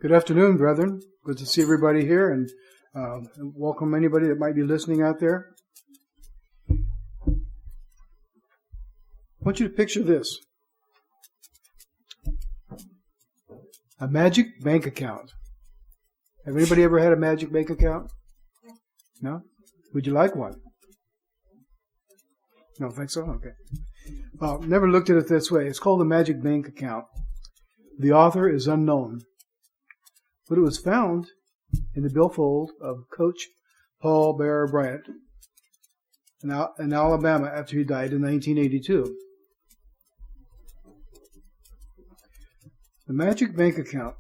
Good afternoon, brethren. Good to see everybody here, and welcome anybody that might be listening out there. I want you to picture this. A magic bank account. Have anybody ever had a magic bank account? No? Would you like one? No, think so? Okay. Never looked at it this way. It's called a magic bank account. The author is unknown, but it was found in the billfold of Coach Paul Bear Bryant in Alabama after he died in 1982. The magic bank account.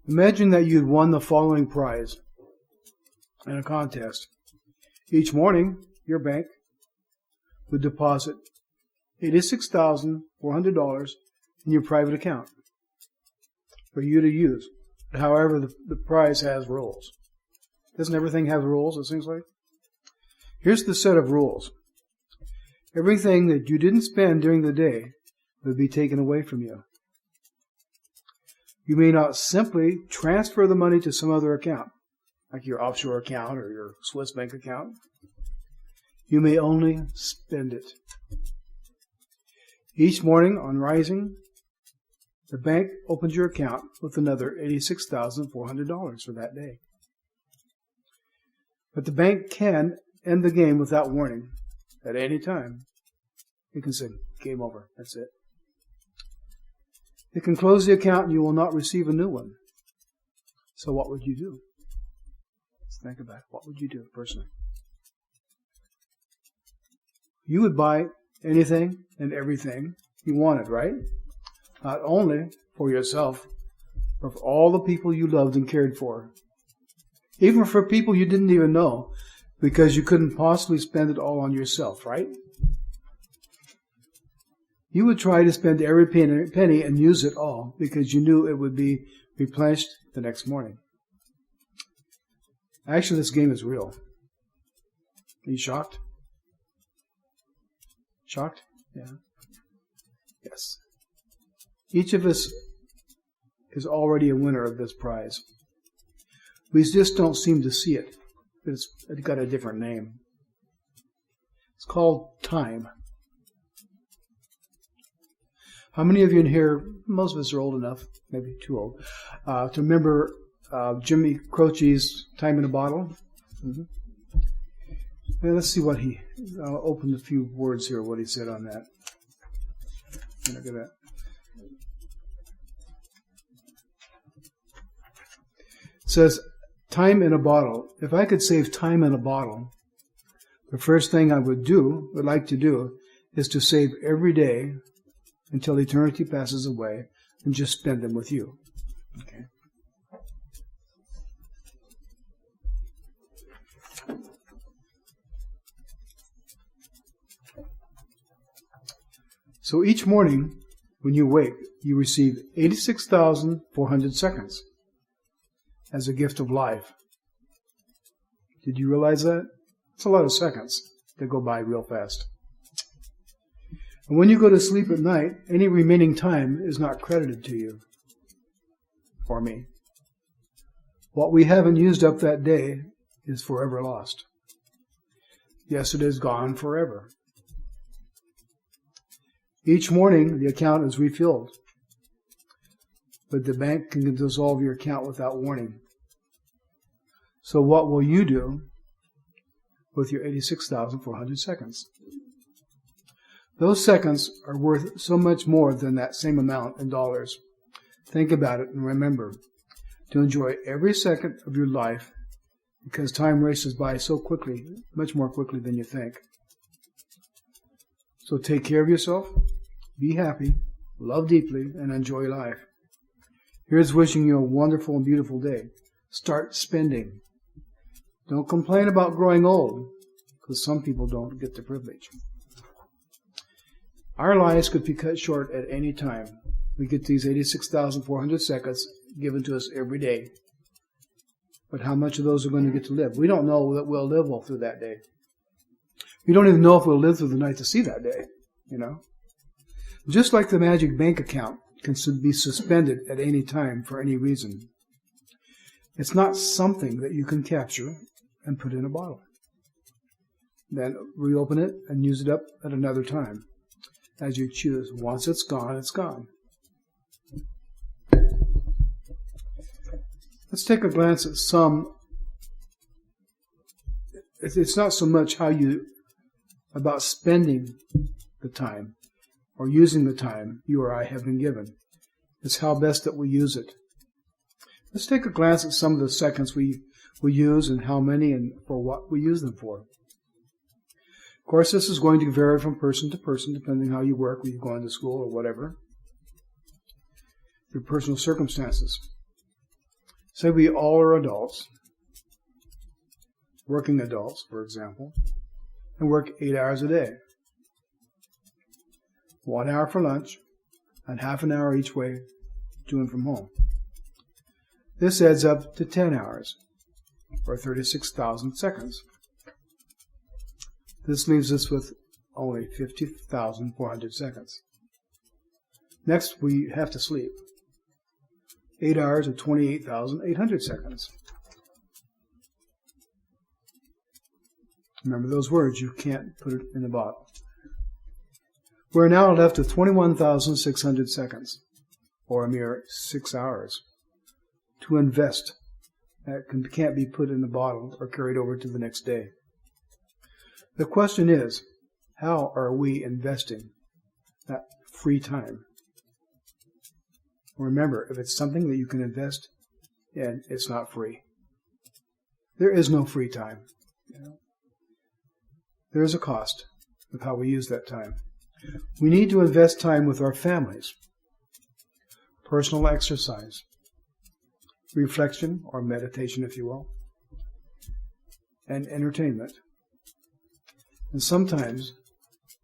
Imagine that you'd won the following prize in a contest. Each morning, your bank would deposit $86,400 in your private account for you to use. However, the prize has rules. Doesn't everything have rules, it seems like? Here's the set of rules. Everything that you didn't spend during the day would be taken away from you. You may not simply transfer the money to some other account, like your offshore account or your Swiss bank account. You may only spend it. Each morning on rising, the bank opens your account with another $86,400 for that day. But the bank can end the game without warning at any time. It can say, game over, that's it. It can close the account and you will not receive a new one. So what would you do? Let's think about it. What would you do personally? You would buy anything and everything you wanted, right? Not only for yourself, but for all the people you loved and cared for. Even for people you didn't even know, because you couldn't possibly spend it all on yourself, right? You would try to spend every penny and use it all because you knew it would be replenished the next morning. Actually, this game is real. Are you shocked? Shocked? Yeah. Yes. Each of us is already a winner of this prize. We just don't seem to see it. It's got a different name. It's called time. How many of you in here, most of us are old enough, maybe too old, to remember Jimmy Croce's Time in a Bottle? Mm-hmm. And let's see what I'll open a few words here, what he said on that. Look at that. It says, time in a bottle. If I could save time in a bottle, the first thing I would like to do, is to save every day until eternity passes away and just spend them with you. Okay. So each morning when you wake, you receive 86,400 seconds as a gift of life. Did you realize that? It's a lot of seconds that go by real fast. And when you go to sleep at night, any remaining time is not credited to you or me. What we haven't used up that day is forever lost. Yesterday is gone forever. Each morning, the account is refilled, but the bank can dissolve your account without warning. So what will you do with your 86,400 seconds? Those seconds are worth so much more than that same amount in dollars. Think about it and remember to enjoy every second of your life, because time races by so quickly, much more quickly than you think. So take care of yourself, be happy, love deeply, and enjoy life. Here's wishing you a wonderful and beautiful day. Start spending. Don't complain about growing old, because some people don't get the privilege. Our lives could be cut short at any time. We get these 86,400 seconds given to us every day. But how much of those are going to get to live? We don't know that we'll live all through that day. We don't even know if we'll live through the night to see that day, you know. Just like the magic bank account, can be suspended at any time for any reason. It's not something that you can capture and put in a bottle. Then reopen it and use it up at another time, as you choose. Once it's gone, it's gone. Let's take a glance at some. It's not so much about spending the time or using the time you or I have been given. It's how best that we use it. Let's take a glance at some of the seconds we use and how many and for what we use them for. Of course, this is going to vary from person to person, depending how you work, whether you're going to school or whatever, your personal circumstances. Say we all are adults, working adults, for example, and work 8 hours a day. 1 hour for lunch, and half an hour each way to and from home. This adds up to 10 hours, or 36,000 seconds. This leaves us with only 50,400 seconds. Next, we have to sleep. 8 hours of 28,800 seconds. Remember those words, you can't put it in the bottle. We're now left with 21,600 seconds, or a mere 6 hours, to invest. That can't be put in the bottle or carried over to the next day. The question is, how are we investing that free time? Remember, if it's something that you can invest in, it's not free. There is no free time. There is a cost of how we use that time. We need to invest time with our families, personal exercise, reflection or meditation, if you will, and entertainment. And sometimes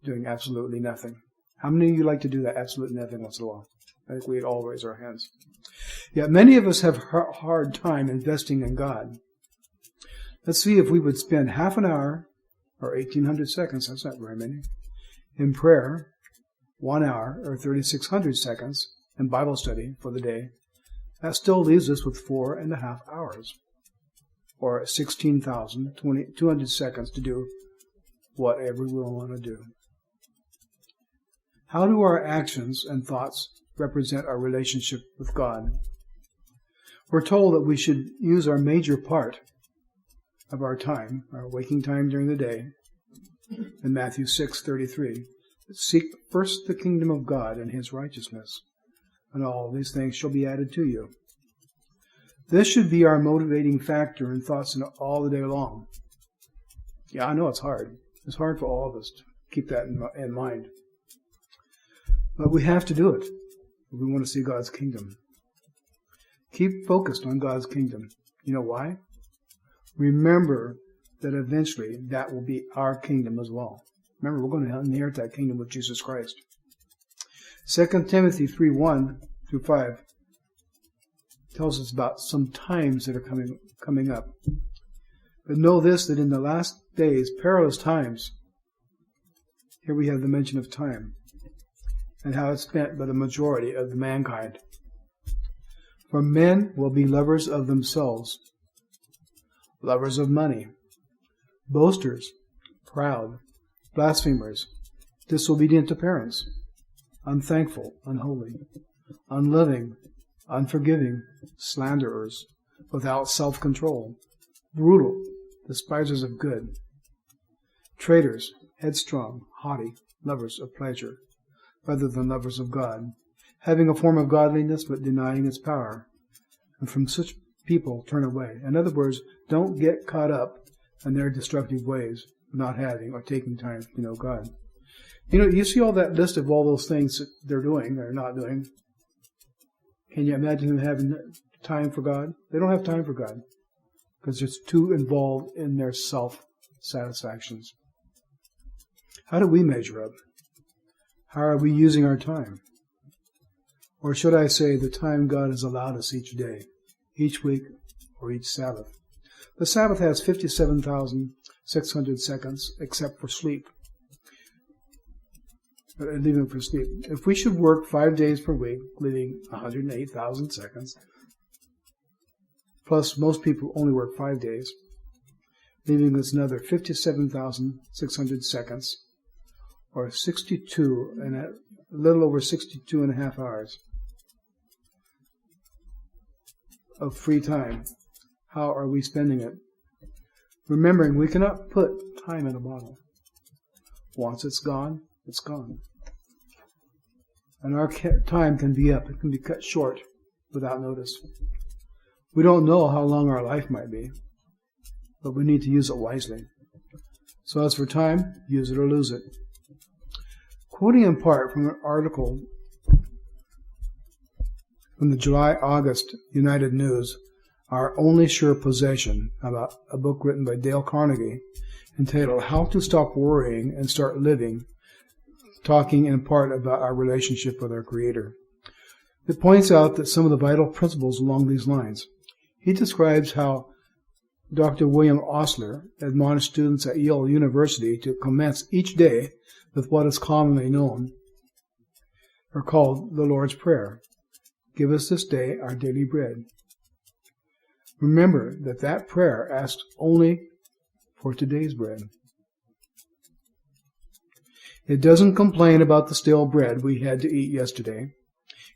doing absolutely nothing. How many of you like to do that absolute nothing once in a while? I think we'd all raise our hands. Yet many of us have a hard time investing in God. Let's see if we would spend half an hour, or 1,800 seconds, that's not very many, in prayer, 1 hour, or 3,600 seconds, in Bible study for the day. That still leaves us with 4.5 hours, or 16,200 seconds to do whatever we want to do. How do our actions and thoughts represent our relationship with God? We're told that we should use our major part of our time, our waking time during the day, in Matthew 6:33. Seek first the kingdom of God and His righteousness, and all these things shall be added to you. This should be our motivating factor in thoughts all the day long. Yeah, I know it's hard. It's hard for all of us to keep that in mind. But we have to do it if we want to see God's kingdom. Keep focused on God's kingdom. You know why? Remember that eventually that will be our kingdom as well. Remember, we're going to inherit that kingdom with Jesus Christ. 2 Timothy 3:1-5 tells us about some times that are coming up. But know this, that in the last days, perilous times, here we have the mention of time, and how it's spent by the majority of the mankind. For men will be lovers of themselves, lovers of money, boasters, proud, blasphemers, disobedient to parents, unthankful, unholy, unloving, unforgiving, slanderers, without self-control, brutal, despisers of good, traitors, headstrong, haughty, lovers of pleasure, rather than lovers of God, having a form of godliness but denying its power. And from such people turn away. In other words, don't get caught up in their destructive ways, not having or taking time to know God. You see all that list of all those things that they're doing or not doing. Can you imagine them having time for God? They don't have time for God because it's too involved in their self-satisfactions. How do we measure up? How are we using our time? Or should I say the time God has allowed us each day, each week, or each Sabbath? The Sabbath has 57,600 seconds except for sleep. leaving for sleep. If we should work 5 days per week, leaving 108,000 seconds, plus most people only work 5 days, leaving us another 57,600 seconds, or 62 and a little over 62 and a half hours of free time. How are we spending it? Remembering we cannot put time in a bottle. Once it's gone, it's gone. And our time can be up. It can be cut short without notice. We don't know how long our life might be, but we need to use it wisely. So as for time, use it or lose it. Quoting in part from an article from the July-August United News, Our Only Sure Possession, about a book written by Dale Carnegie, entitled How to Stop Worrying and Start Living, talking in part about our relationship with our Creator. It points out that some of the vital principles along these lines. He describes how Dr. William Osler admonished students at Yale University to commence each day with what is commonly known or called the Lord's Prayer. Give us this day our daily bread. Remember that that prayer asks only for today's bread. It doesn't complain about the stale bread we had to eat yesterday.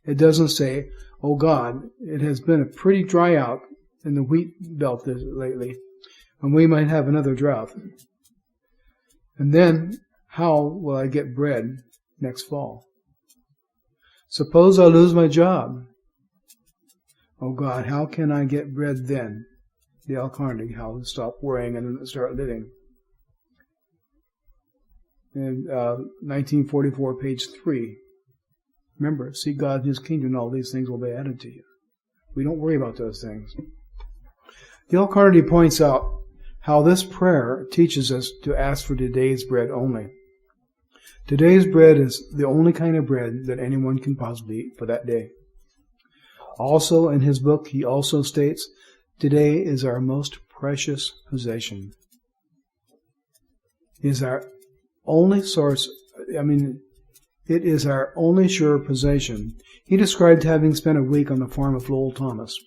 It doesn't say, oh God, it has been a pretty dry out in the wheat belt lately, and we might have another drought. And then, how will I get bread next fall? Suppose I lose my job. Oh God, how can I get bread then? Dale Carnegie, How to Stop Worrying and Start Living. In 1944, page 3. Remember, seek God and His kingdom, and all these things will be added to you. We don't worry about those things. Dale Carnegie points out how this prayer teaches us to ask for today's bread only. Today's bread is the only kind of bread that anyone can possibly eat for that day. Also, in his book, he also states, today is our most precious possession. It is our only source, it is our only sure possession. He described having spent a week on the farm of Lowell Thomas.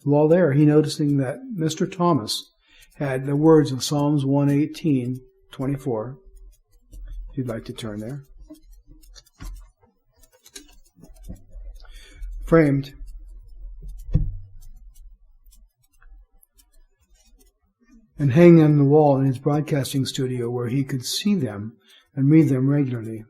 While there, he noticing that Mr. Thomas had the words of Psalms 118:24. If you'd like to turn there. Framed. And hanging on the wall in his broadcasting studio where he could see them and read them regularly.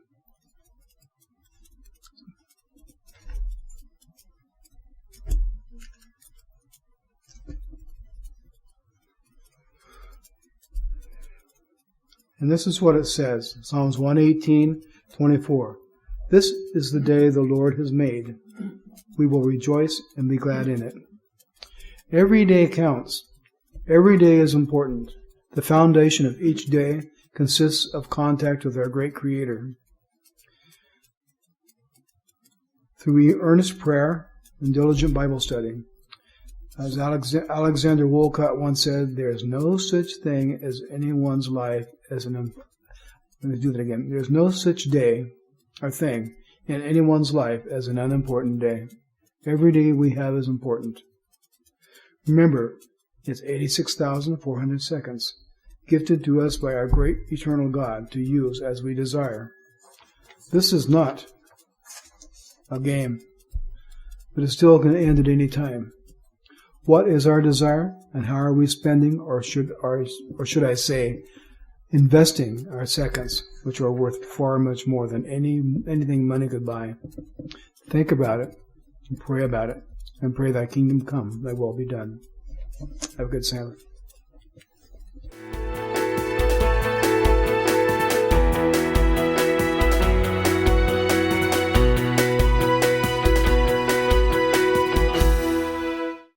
And this is what it says, Psalms 118:24. This is the day the Lord has made. We will rejoice and be glad in it. Every day counts. Every day is important. The foundation of each day consists of contact with our great Creator. Through earnest prayer and diligent Bible study. As Alexander Wolcott once said, there is no such thing as anyone's life as let me do that again. There's no such day or thing in anyone's life as an unimportant day. Every day we have is important. Remember, it's 86,400 seconds, gifted to us by our great eternal God to use as we desire. This is not a game, but it still can end at any time. What is our desire, and how are we spending, or should I say, investing our seconds, which are worth far much more than anything money could buy? Think about it, and pray about it, and pray thy kingdom come, thy will be done. Have a good Sabbath.